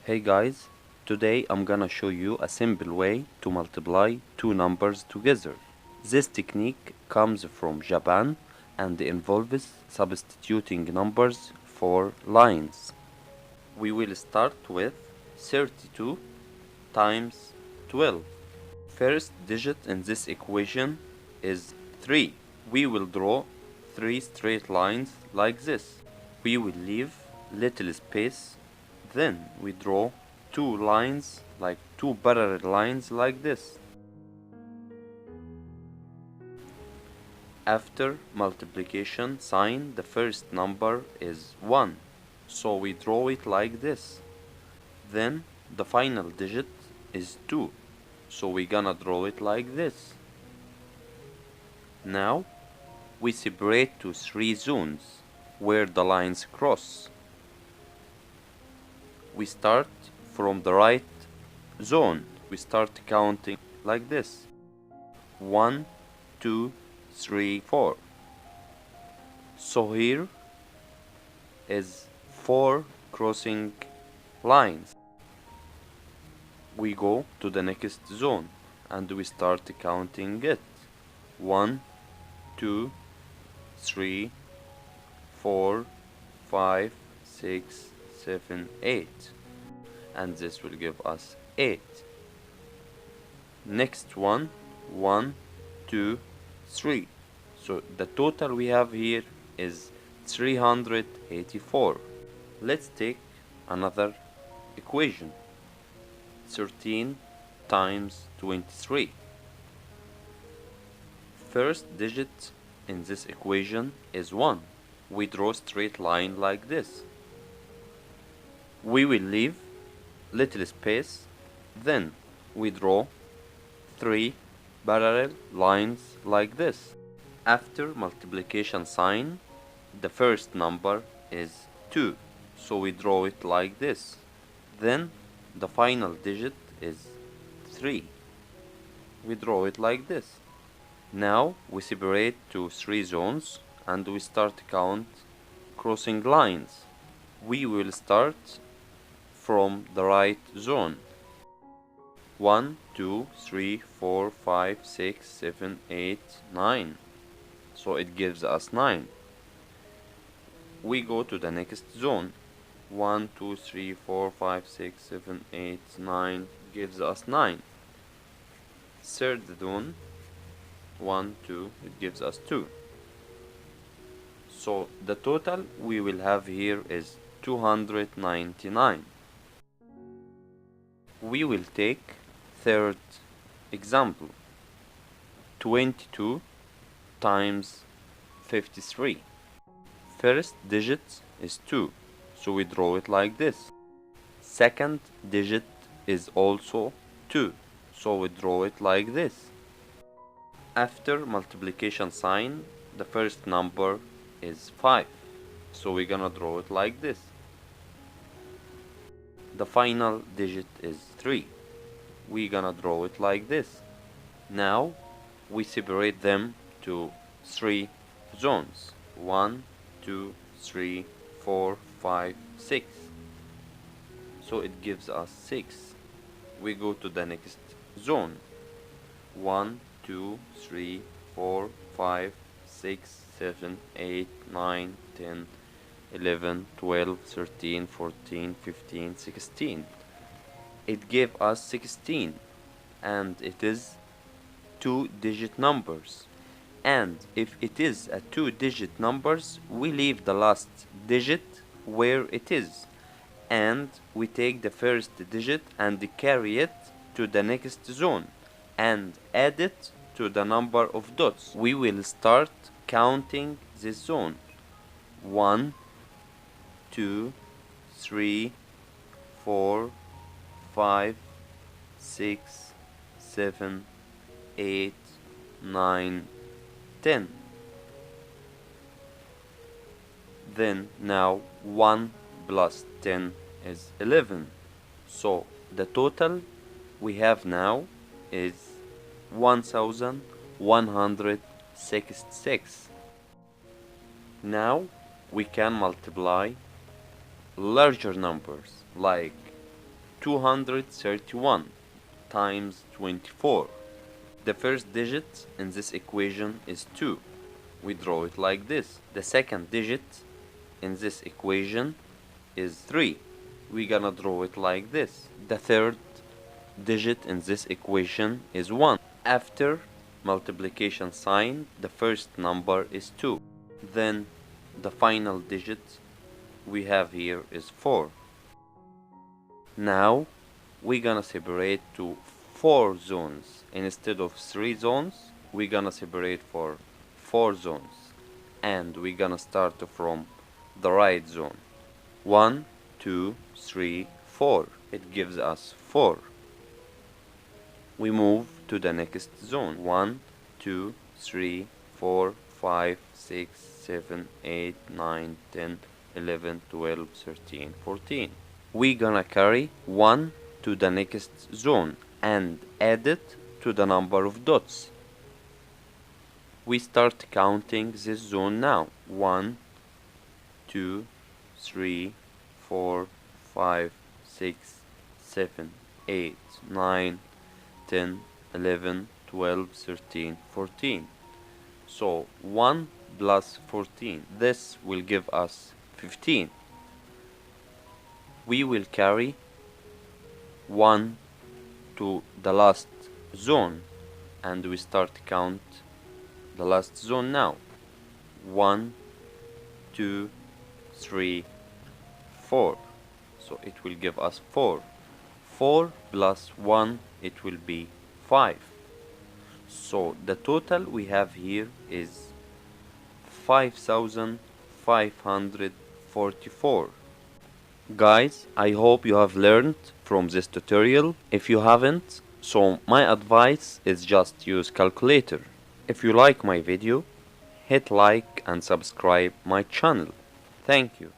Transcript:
Hey guys, today I'm gonna show you a simple way to multiply two numbers together. This technique comes from Japan and involves substituting numbers for lines. We will start with 32 times 12. First digit in this equation is 3. We will draw 3 straight lines like this. We will leave little space, then we draw two lines, like two parallel lines like this. After multiplication sign, the first number is 1, so we draw it like this. Then the final digit is 2, so we're gonna draw it like this. Now we separate to 3 zones where the lines cross. We start from the right zone. We start counting like this: 1, 2, 3, 4. So here is 4 crossing lines. We go to the next zone and we start counting it: 1, 2, 3, 4, 5, 6, 7, 8, and this will give us 8. Next one: 1, 2, 3. So the total we have here is 384. Let's take another equation: 13 times 23. First digit in this equation is 1. We draw straight line like this. We will leave little space, then we draw 3 parallel lines like this. After multiplication sign, the first number is 2, so we draw it like this. Then the final digit is 3. We draw it like this. Now we separate to 3 zones and we start count crossing lines. We will start from the right zone: 1, 2, 3, 4, 5, 6, 7, 8, 9. So it gives us 9. We go to the next zone: 1, 2, 3, 4, 5, 6, 7, 8, 9 gives us 9. Third zone: 1, 2, it gives us 2. So the total we will have here is 299. We will take third example: 22 times 53. First digit is 2, so we draw it like this. Second digit is also 2, so we draw it like this. After multiplication sign, the first number is 5, so we're gonna draw it like this. The final digit is 3. We're gonna draw it like this. Now we separate them to 3 zones: 1, 2, 3, 4, 5, 6. So it gives us 6. We go to the next zone: 1, 2, 3, 4, 5, 6, 7, 8, 9, 10, 11, 12, 13, 14, 15, 16. It gave us 16, and it is 2-digit numbers. And if it is a 2-digit numbers, we leave the last digit where it is, and we take the first digit and carry it to the next zone and add it to the number of dots. We will start counting this zone: 1, 2, 3, 4, 5, 6, 7, 8, 9, 10. Then now 1 plus 10 is 11. So the total we have now is 1166. Now we can multiply larger numbers like 231 times 24. The first digit in this equation is 2. We draw it like this. The second digit in this equation is 3. We're gonna draw it like this. The third digit in this equation is 1. After multiplication sign, the first number is 2. Then the final digit we have here is 4. Now we're gonna separate to 4 zones. Instead of 3 zones, we're gonna separate for 4 zones. And we're gonna start from the right zone. 1, 2, 3, 4. It gives us 4. We move to the next zone. 1, 2, 3, 4, 5, 6, 7, 8, 9, 10, 11, 12, 13, 14. We're gonna carry 1 to the next zone and add it to the number of dots. We start counting this zone now. 1, 2, 3, 4, 5, 6, 7, 8, 9, 10, 11, 12, 13, 14. So 1 plus 14. This will give us 15. We will carry 1 to the last zone and we start count the last zone now. 1, 2, 3, 4. So it will give us 4. 4 plus 1, it will be 5. So the total we have here is 5,544. Guys, I hope you have learned from this tutorial. If you haven't, so my advice is just use calculator. If you like my video, hit like and subscribe my channel. Thank you.